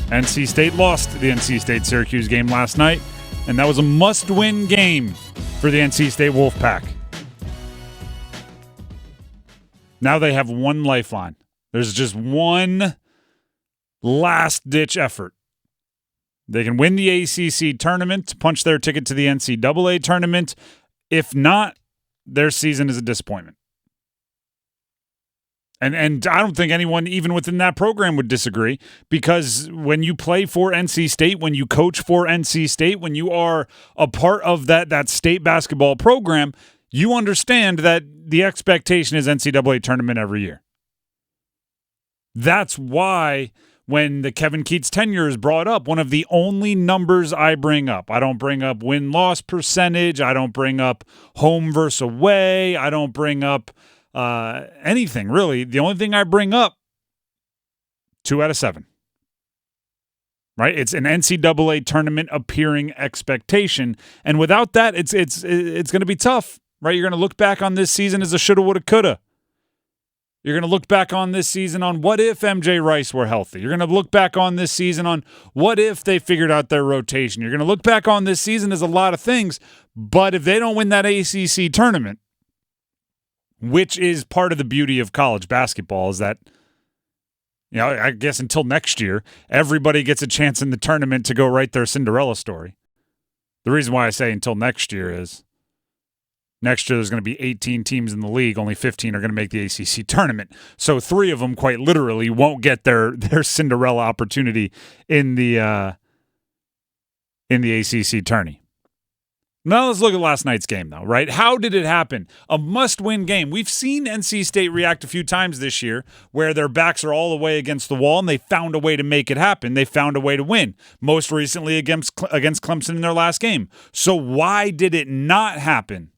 NC State lost the NC State-Syracuse game last night, and that was a must-win game for the NC State Wolfpack. Now they have one lifeline. There's just one last-ditch effort. They can win the ACC tournament, punch their ticket to the NCAA tournament. If not, their season is a disappointment. And I don't think anyone even within that program would disagree, because when you play for NC State, when you coach for NC State, when you are a part of that state basketball program, you understand that the expectation is NCAA tournament every year. That's why when the Kevin Keatts tenure is brought up, one of the only numbers I bring up, I don't bring up win-loss percentage, I don't bring up home versus away, I don't bring up anything, really. The only thing I bring up, 2 out of 7. Right? It's an NCAA tournament appearing expectation. And without that, it's going to be tough. Right? You're going to look back on this season as a shoulda, woulda, coulda. You're going to look back on this season on what if MJ Rice were healthy. You're going to look back on this season on what if they figured out their rotation. You're going to look back on this season as a lot of things. But if they don't win that ACC tournament, which is part of the beauty of college basketball, is that, you know, I guess until next year, everybody gets a chance in the tournament to go write their Cinderella story. The reason why I say until next year is next year there's going to be 18 teams in the league. Only 15 are going to make the ACC tournament. So 3 of them quite literally won't get their Cinderella opportunity in the ACC tourney. Now let's look at last night's game, though, right? How did it happen? A must-win game. We've seen NC State react a few times this year where their backs are all the way against the wall, and they found a way to make it happen. They found a way to win, most recently against Clemson in their last game. So why did it not happen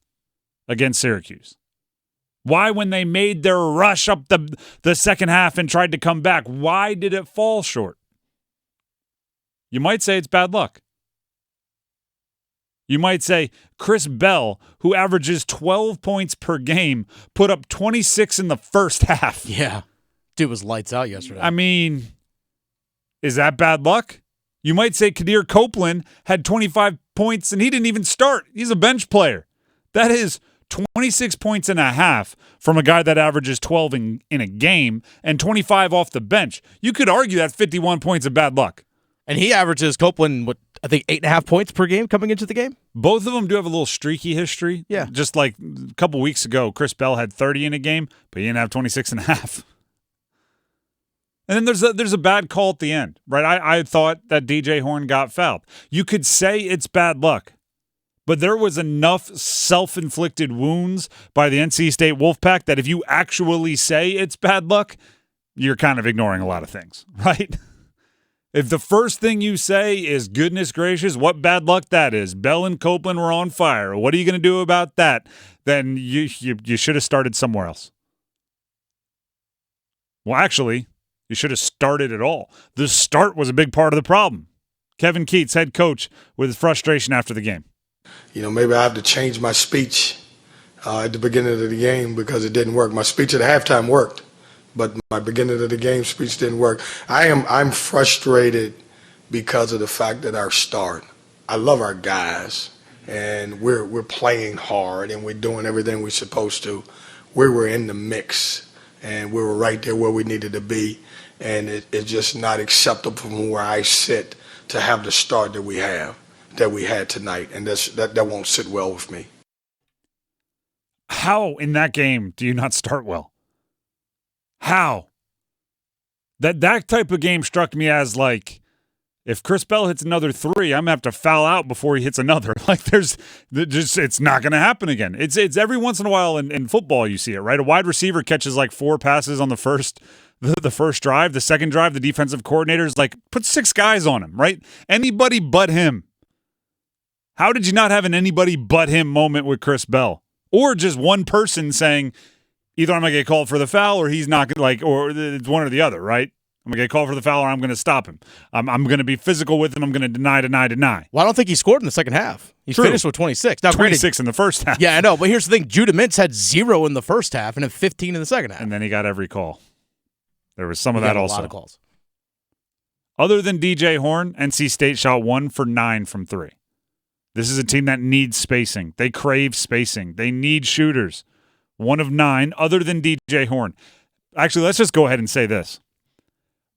against Syracuse? Why, when they made their rush up the second half and tried to come back, why did it fall short? You might say it's bad luck. You might say Chris Bell, who averages 12 points per game, put up 26 in the first half. Yeah. Dude was lights out yesterday. I mean, is that bad luck? You might say Kadir Copeland had 25 points and he didn't even start. He's a bench player. That is 26 points and a half from a guy that averages 12 in a game and 25 off the bench. You could argue that 51 points of bad luck. And he averages, Copeland, I think 8.5 points per game coming into the game? Both of them do have a little streaky history. Yeah. Just like a couple weeks ago, Chris Bell had 30 in a game, but he didn't have 26 and a half. And then there's a bad call at the end, right? I thought that DJ Horne got fouled. You could say it's bad luck, but there was enough self-inflicted wounds by the NC State Wolfpack that if you actually say it's bad luck, you're kind of ignoring a lot of things, right? If the first thing you say is, goodness gracious, what bad luck that is, Bell and Copeland were on fire, what are you going to do about that? Then you should have started somewhere else. Well, actually, you should have started at all. The start was a big part of the problem. Kevin Keatts, head coach, with his frustration after the game. You know, maybe I have to change my speech at the beginning of the game because it didn't work. My speech at halftime worked, but my beginning of the game speech didn't work. I'm frustrated because of the fact that our start. I love our guys, and we're playing hard, and we're doing everything we're supposed to. We were in the mix, and we were right there where we needed to be, and it's just not acceptable from where I sit to have the start that we had tonight, and that won't sit well with me. How in that game do you not start well? How? That type of game struck me as like, if Chris Bell hits another 3, I'm going to have to foul out before he hits another. Like it's not going to happen again. It's every once in a while in football you see it, right? A wide receiver catches like 4 passes on the first drive. The second drive, the defensive coordinator is like, put 6 guys on him, right? Anybody but him. How did you not have an anybody but him moment with Chris Bell? Or just one person saying, either I'm going to get called for the foul or he's not like, or it's one or the other, right? I'm going to get called for the foul or I'm going to stop him. I'm going to be physical with him. I'm going to deny. Well, I don't think he scored in the second half. He finished with 26. Now, 26 in the first half. Yeah, I know. But here's the thing. Judah Mintz had 0 in the first half and then 15 in the second half. And then he got every call. There was some of that also. A lot of calls. Other than DJ Horn, NC State shot 1 for 9 from 3. This is a team that needs spacing. They crave spacing. They need shooters. 1 of 9, other than DJ Horn. Actually, let's just go ahead and say this.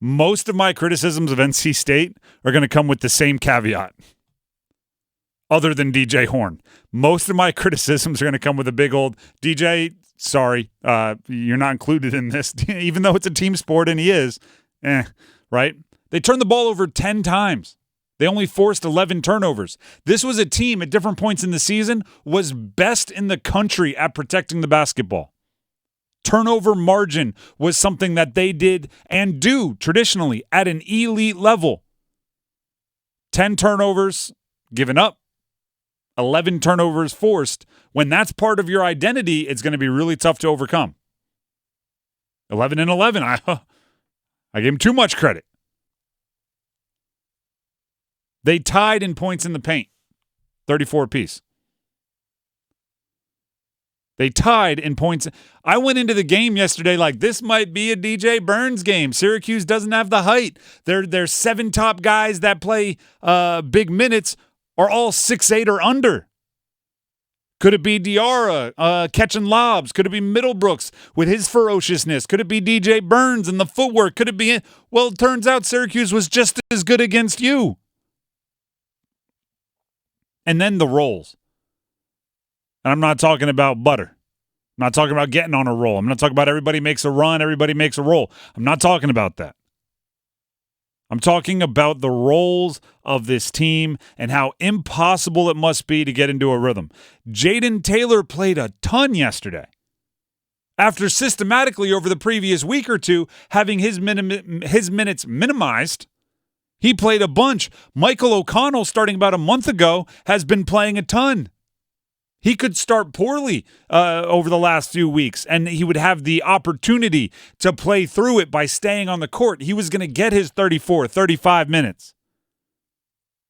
Most of my criticisms of NC State are going to come with the same caveat. Other than DJ Horn. Most of my criticisms are going to come with a big old DJ, sorry, you're not included in this, even though it's a team sport and he is. Right? They turned the ball over 10 times. They only forced 11 turnovers. This was a team at different points in the season was best in the country at protecting the basketball. Turnover margin was something that they did and do traditionally at an elite level. 10 turnovers given up. 11 turnovers forced. When that's part of your identity, it's going to be really tough to overcome. 11 and 11. I gave him too much credit. They tied in points in the paint, 34 apiece. They tied in points. I went into the game yesterday like this might be a DJ Burns game. Syracuse doesn't have the height. Their 7 top guys that play big minutes are all 6'8" or under. Could it be Diarra catching lobs? Could it be Middlebrooks with his ferociousness? Could it be DJ Burns and the footwork? Could it be? Well, it turns out Syracuse was just as good against you. And then the rolls. And I'm not talking about butter. I'm not talking about getting on a roll. I'm not talking about everybody makes a run, everybody makes a roll. I'm not talking about that. I'm talking about the roles of this team and how impossible it must be to get into a rhythm. Jaden Taylor played a ton yesterday. After systematically over the previous week or two having his minutes minimized, he played a bunch. Michael O'Connell, starting about a month ago, has been playing a ton. He could start poorly over the last few weeks, and he would have the opportunity to play through it by staying on the court. He was going to get his 34, 35 minutes.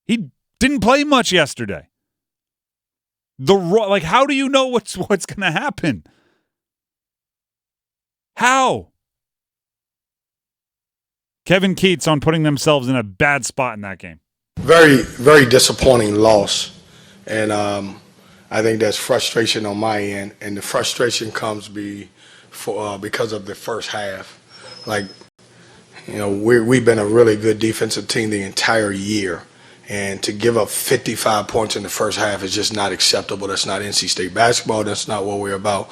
He didn't play much yesterday. How do you know what's going to happen? How? Kevin Keatts on putting themselves in a bad spot in that game. Very, very disappointing loss. And I think that's frustration on my end. And the frustration comes because of the first half. We've been a really good defensive team the entire year. And to give up 55 points in the first half is just not acceptable. That's not NC State basketball. That's not what we're about.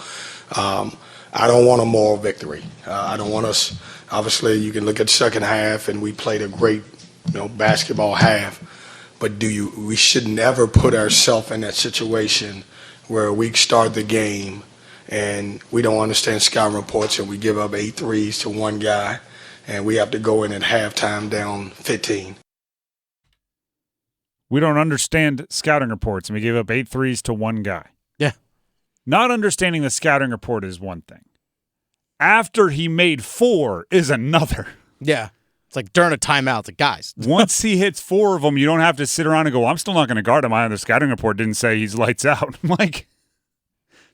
I don't want a moral victory. I don't want us. Obviously, you can look at the second half, and we played a great, basketball half. But we should never put ourselves in that situation where we start the game and we don't understand scouting reports and we give up 8 threes to one guy, and we have to go in at halftime down 15. We don't understand scouting reports, and we gave up 8 threes to one guy. Yeah. Not understanding the scouting report is one thing. After he made 4 is another. Yeah. It's like during a timeout. It's like, guys. Once he hits 4 of them, you don't have to sit around and go, I'm still not going to guard him. The scouting report didn't say he's lights out. I'm like,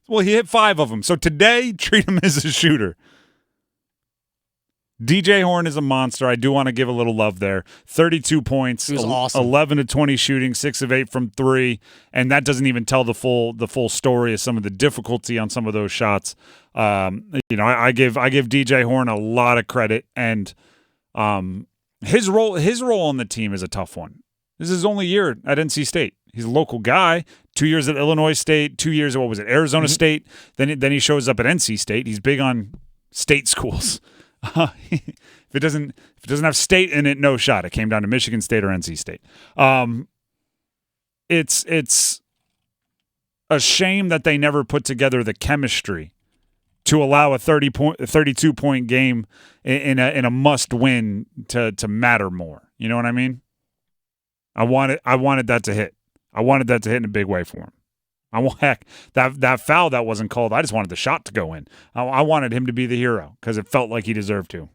well, he hit 5 of them. So today, treat him as a shooter. DJ Horn is a monster. I do want to give a little love there. 32 points, He was awesome. 11 to 20 shooting, 6 of 8 from 3, and that doesn't even tell the full story of some of the difficulty on some of those shots. I give DJ Horn a lot of credit, and his role on the team is a tough one. This is his only year at NC State. He's a local guy. 2 years at Illinois State, 2 years at Arizona State. Then he shows up at NC State. He's big on state schools. If it doesn't have state in it, no shot. It came down to Michigan State or NC State. It's a shame that they never put together the chemistry to allow a 32-point game in a must-win to matter more. You know what I mean? I wanted that to hit. I wanted that to hit in a big way for him. That foul that wasn't called, I just wanted the shot to go in. I wanted him to be the hero because it felt like he deserved to.